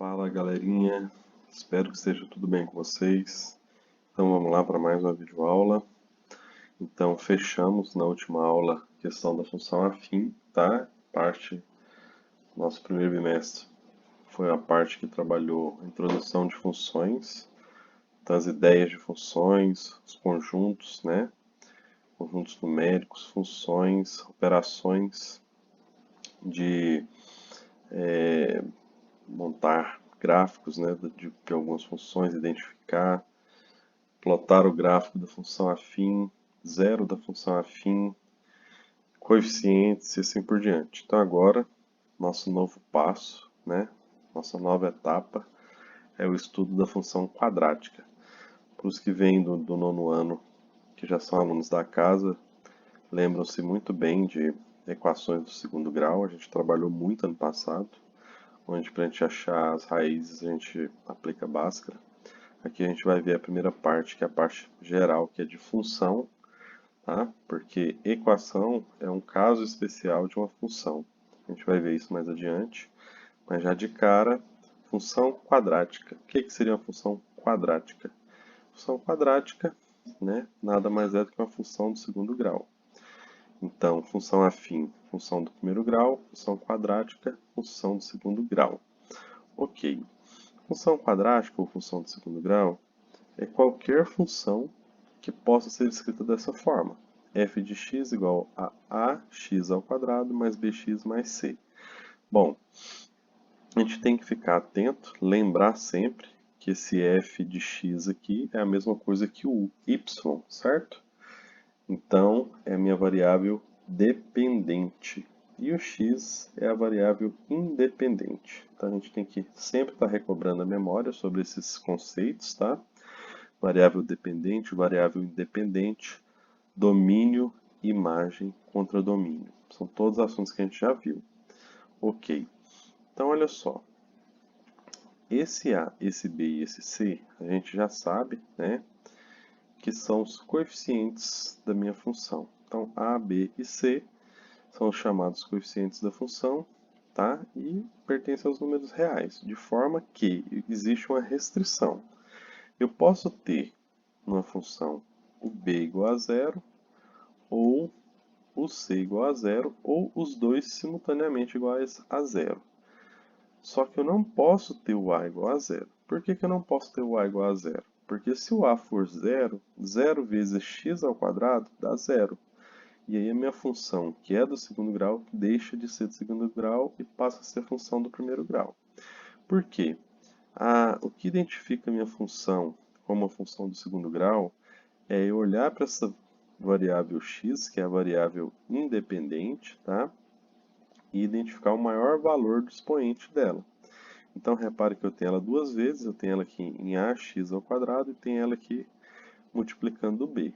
Fala galerinha, espero que esteja tudo bem com vocês. Então vamos lá para mais uma videoaula. Então fechamos na última aula a questão da função afim, tá? Parte do nosso primeiro bimestre foi a parte que trabalhou a introdução de funções, então as ideias de funções, os conjuntos, né? Conjuntos numéricos, funções, operações de montar gráficos, né, de algumas funções, identificar, plotar o gráfico da função afim, zero da função afim, coeficientes e assim por diante. Então agora, nosso novo passo, né, nossa nova etapa é o estudo da função quadrática. Para os que vêm do nono ano, que já são alunos da casa, lembram-se muito bem de equações do segundo grau, a gente trabalhou muito ano passado, onde para a gente achar as raízes a gente aplica Bhaskara. Aqui a gente vai ver a primeira parte, que é a parte geral, que é de função, tá? Porque equação é um caso especial de uma função. A gente vai ver isso mais adiante, mas já de cara, função quadrática. O que seria uma função quadrática? Função quadrática, né, nada mais é do que uma função do segundo grau. Então, função afim, função do primeiro grau, função quadrática, função do segundo grau. Ok. Função quadrática ou função do segundo grau é qualquer função que possa ser escrita dessa forma. f de x igual a ax ao quadrado mais bx mais c. Bom, a gente tem que ficar atento, lembrar sempre que esse f de x aqui é a mesma coisa que o y, certo? Então, é a minha variável dependente. E o x é a variável independente. Então, a gente tem que sempre estar recobrando a memória sobre esses conceitos, tá? Variável dependente, variável independente, domínio, imagem contra domínio. São todos assuntos que a gente já viu. Ok. Então, olha só. Esse A, esse B e esse C, a gente já sabe, né? Que são os coeficientes da minha função. Então, A, B e C são os chamados coeficientes da função, tá? E pertencem aos números reais, de forma que existe uma restrição. Eu posso ter numa função o B igual a zero, ou o C igual a zero, ou os dois simultaneamente iguais a zero. Só que eu não posso ter o A igual a zero. Por que eu não posso ter o A igual a zero? Porque se o A for zero, 0 vezes x ao quadrado dá zero. E aí a minha função, que é do segundo grau, deixa de ser do segundo grau e passa a ser função do primeiro grau. Por quê? O que identifica a minha função como uma função do segundo grau é eu olhar para essa variável x, que é a variável independente, tá? E identificar o maior valor do expoente dela. Então, repare que eu tenho ela duas vezes, eu tenho ela aqui em ax ao quadrado e tenho ela aqui multiplicando o b.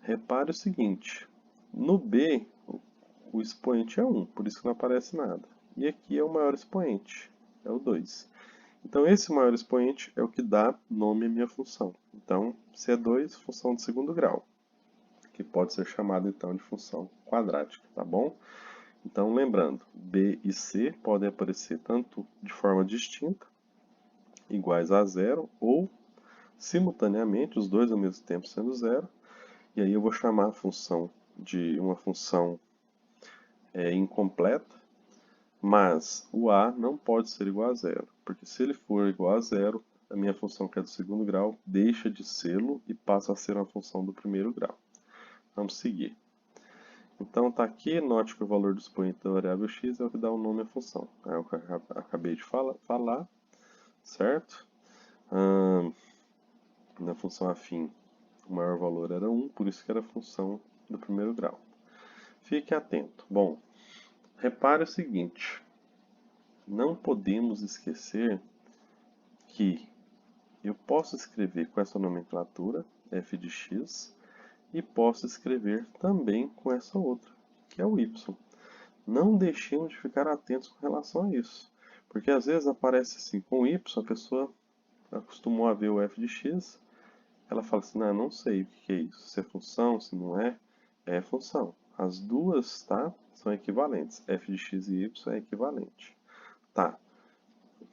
Repare o seguinte, no b, o expoente é 1, por isso que não aparece nada. E aqui é o maior expoente, é o 2. Então, esse maior expoente é o que dá nome à minha função. Então, se é 2, função de segundo grau, que pode ser chamada então de função quadrática, tá bom? Então, lembrando, b e c podem aparecer tanto de forma distinta, iguais a zero, ou simultaneamente, os dois ao mesmo tempo sendo zero, e aí eu vou chamar a função de uma função incompleta, mas o a não pode ser igual a zero, porque se ele for igual a zero, a minha função que é do segundo grau deixa de sê-lo e passa a ser uma função do primeiro grau. Vamos seguir. Então está aqui, note que o valor do expoente da variável x é o que dá o nome à função. É o que eu acabei de falar, certo? Na função afim, o maior valor era 1, por isso que era a função do primeiro grau. Fique atento. Bom, repare o seguinte, não podemos esquecer que eu posso escrever com essa nomenclatura, f de x, e posso escrever também com essa outra, que é o y. Não deixemos de ficar atentos com relação a isso, porque às vezes aparece assim, com y, a pessoa acostumou a ver o f de x, ela fala assim, não sei o que é isso, se é função, se não é, é função. As duas, tá, são equivalentes, f de x e y é equivalente. Tá,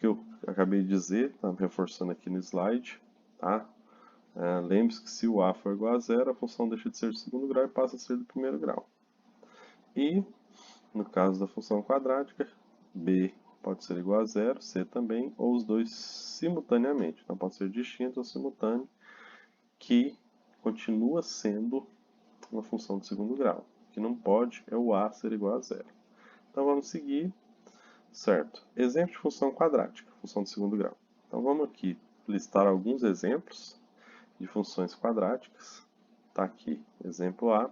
que eu acabei de dizer, tá reforçando aqui no slide, tá? Lembre-se que se o a for igual a zero, a função deixa de ser do segundo grau e passa a ser do primeiro grau. E, no caso da função quadrática, b pode ser igual a zero, c também, ou os dois simultaneamente. Então pode ser distinto ou simultâneo, que continua sendo uma função de segundo grau. O que não pode é o a ser igual a zero. Então vamos seguir, certo? Exemplo de função quadrática, função de segundo grau. Então vamos aqui listar alguns exemplos de funções quadráticas. Está aqui, exemplo A,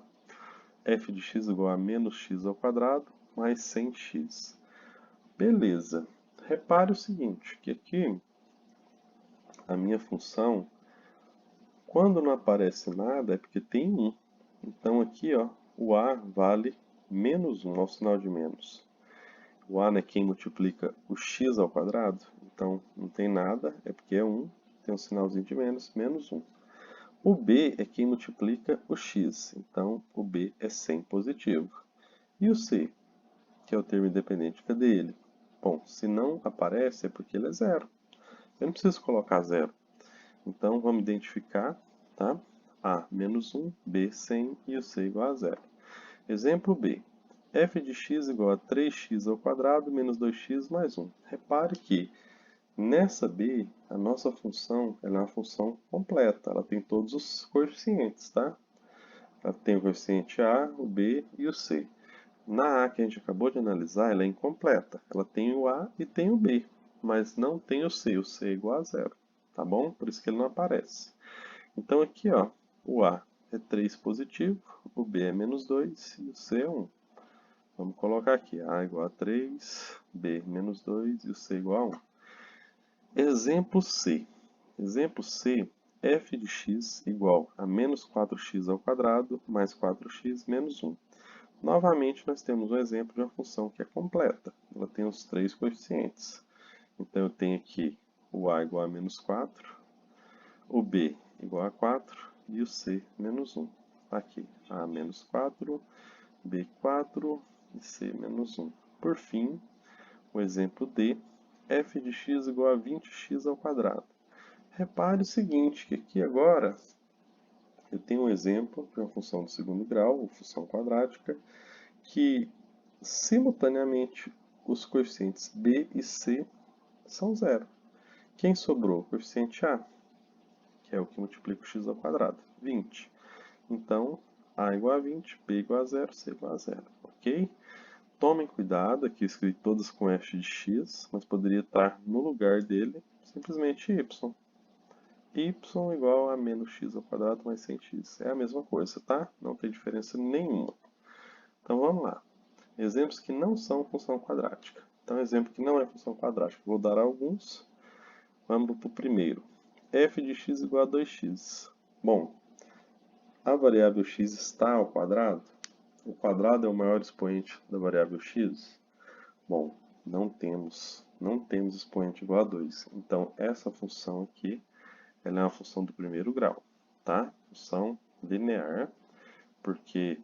f de x igual a menos x ao quadrado mais 100x. Beleza. Repare o seguinte, que aqui a minha função, quando não aparece nada, é porque tem 1. Então aqui, ó, o a vale menos 1, ao sinal de menos. O a é quem multiplica o x ao quadrado, então não tem nada, é porque é 1, tem um sinalzinho de menos, menos 1. O b é quem multiplica o x, então o b é 100 positivo. E o c, que é o termo independente, cadê ele? Bom, se não aparece é porque ele é zero. Eu não preciso colocar zero. Então vamos identificar, tá? A menos 1, b 100 e o c igual a zero. Exemplo B. f de x igual a 3x ao quadrado menos 2x mais 1. Repare que nessa b, a nossa função ela é uma função completa. Ela tem todos os coeficientes, tá? Ela tem o coeficiente a, o b e o c. Na a que a gente acabou de analisar, ela é incompleta. Ela tem o a e tem o b, mas não tem o c. O c é igual a zero, tá bom? Por isso que ele não aparece. Então aqui, ó, o a é 3 positivo, o b é menos 2 e o c é 1. Vamos colocar aqui, a igual a 3, b menos 2 e o c igual a 1. Exemplo C. Exemplo C, f de x igual a menos 4x ao quadrado mais 4x menos 1. Novamente, nós temos um exemplo de uma função que é completa. Ela tem os três coeficientes. Então, eu tenho aqui o a igual a menos 4, o b igual a 4 e o c menos 1. Aqui, a menos 4, b 4 e c menos 1. Por fim, o exemplo D, f de x igual a 20x ao quadrado. Repare o seguinte, que aqui agora eu tenho um exemplo de uma função de segundo grau, ou função quadrática, que simultaneamente os coeficientes b e c são zero. Quem sobrou? O coeficiente a, que é o que multiplica o x ao quadrado, 20. Então, a igual a 20, b igual a zero, c igual a zero, ok? Tomem cuidado, aqui eu escrevi todas com f de x, mas poderia estar no lugar dele simplesmente y. Y igual a menos x ao quadrado mais 100x. É a mesma coisa, tá? Não tem diferença nenhuma. Então vamos lá. Exemplos que não são função quadrática. Então, exemplo que não é função quadrática. Vou dar alguns. Vamos para o primeiro. f de x igual a 2x. Bom, a variável x está ao quadrado? O quadrado é o maior expoente da variável x? Bom, não temos expoente igual a 2. Então, essa função aqui, ela é uma função do primeiro grau, tá? Função linear, porque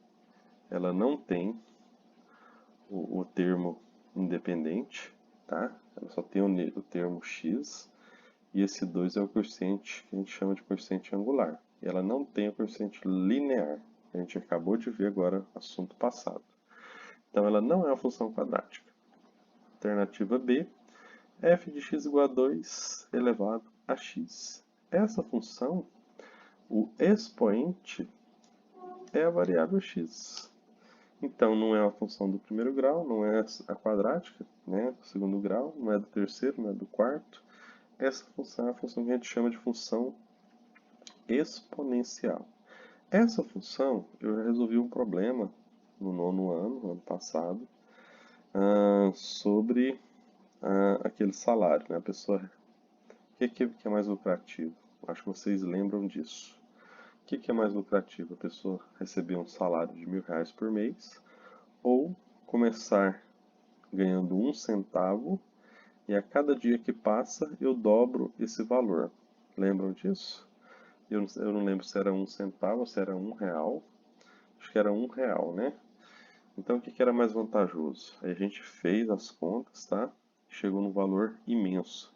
ela não tem o termo independente, tá? Ela só tem o termo x, e esse 2 é o coeficiente que a gente chama de coeficiente angular. E ela não tem o coeficiente linear, que a gente acabou de ver agora, assunto passado. Então, ela não é uma função quadrática. Alternativa B, f de x igual a 2 elevado a x. Essa função, o expoente é a variável x. Então, não é uma função do primeiro grau, não é a quadrática, né, do segundo grau, não é do terceiro, não é do quarto. Essa função é a função que a gente chama de função exponencial. Essa função, eu já resolvi um problema no nono ano, no ano passado, sobre aquele salário, né? A pessoa, o que é mais lucrativo? Acho que vocês lembram disso. O que é mais lucrativo? A pessoa receber um salário de R$ 1.000 por mês ou começar ganhando 1 centavo e a cada dia que passa eu dobro esse valor. Lembram disso? Eu não lembro se era 1 centavo ou se era R$ 1. Acho que era R$ 1, né? Então o que era mais vantajoso? Aí a gente fez as contas, tá? chegou num valor imenso.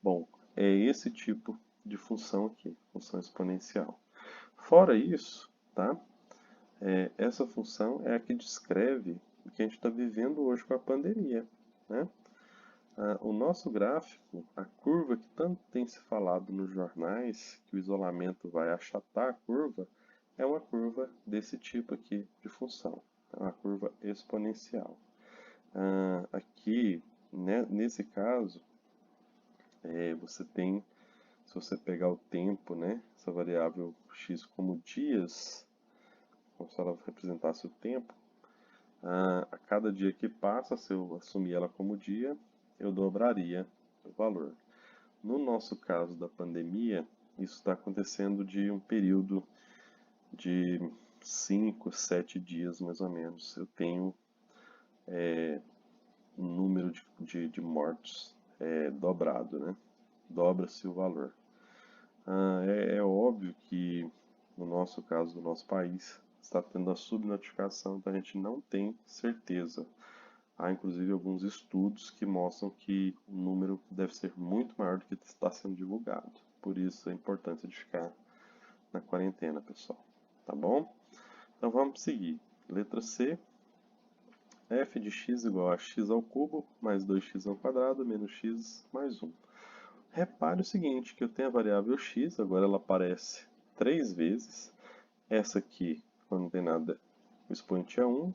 Bom, é esse tipo de função aqui, função exponencial. Fora isso, tá? Essa função é a que descreve o que a gente está vivendo hoje com a pandemia, né? O nosso gráfico, a curva que tanto tem se falado nos jornais, que o isolamento vai achatar a curva, é uma curva desse tipo aqui de função, é uma curva exponencial. Aqui, né, nesse caso, você tem, se você pegar o tempo, né, essa variável x como dias, como se ela representasse o tempo, a cada dia que passa, se eu assumir ela como dia, eu dobraria o valor. No nosso caso da pandemia, isso está acontecendo de um período de 5, 7 dias mais ou menos. Eu tenho um número de mortos dobrado, né? Dobra-se o valor. É óbvio que no nosso caso do nosso país está tendo a subnotificação, então a gente não tem certeza. Há inclusive alguns estudos que mostram que o número deve ser muito maior do que está sendo divulgado. Por isso a importância de ficar na quarentena, pessoal. Tá bom? Então vamos seguir. Letra C. F de x igual a x ao cubo mais 2x ao quadrado menos x mais 1. Repare o seguinte, que eu tenho a variável x, agora ela aparece 3 vezes. Essa aqui, quando não tem nada, o expoente é 1.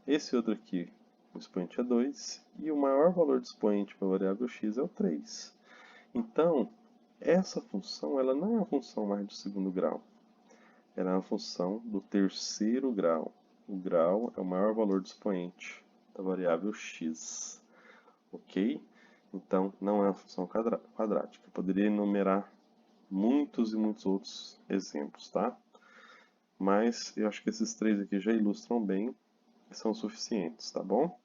Esse outro aqui, o expoente é 2. E o maior valor de expoente para a variável x é o 3. Então, essa função ela não é uma função mais do segundo grau. Ela é uma função do terceiro grau. O grau é o maior valor do expoente da variável x. Ok? Então, não é uma função quadrática. Eu poderia enumerar muitos e muitos outros exemplos, tá? Mas eu acho que esses três aqui já ilustram bem e são suficientes, tá bom?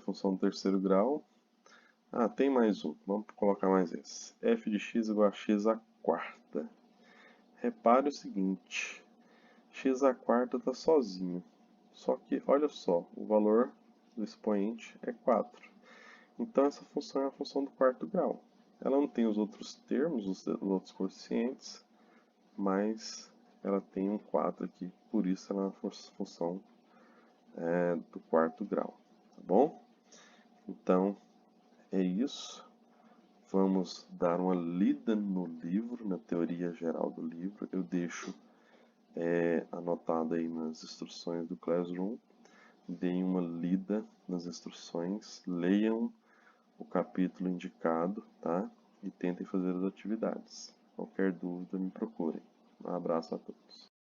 Função do terceiro grau. Tem mais um. Vamos colocar mais esse. F de x igual a x à quarta. Repare o seguinte. X à quarta está sozinho. Só que, olha só, o valor do expoente é 4. Então essa função é a função do quarto grau. Ela não tem os outros termos, os outros coeficientes, mas ela tem um 4 aqui, por isso ela é uma função do quarto grau, tá bom? Então é isso. Vamos dar uma lida no livro, na teoria geral do livro. Eu deixo anotado aí nas instruções do Classroom. Deem uma lida nas instruções, leiam o capítulo indicado, tá? E tentem fazer as atividades. Qualquer dúvida, me procurem. Um abraço a todos.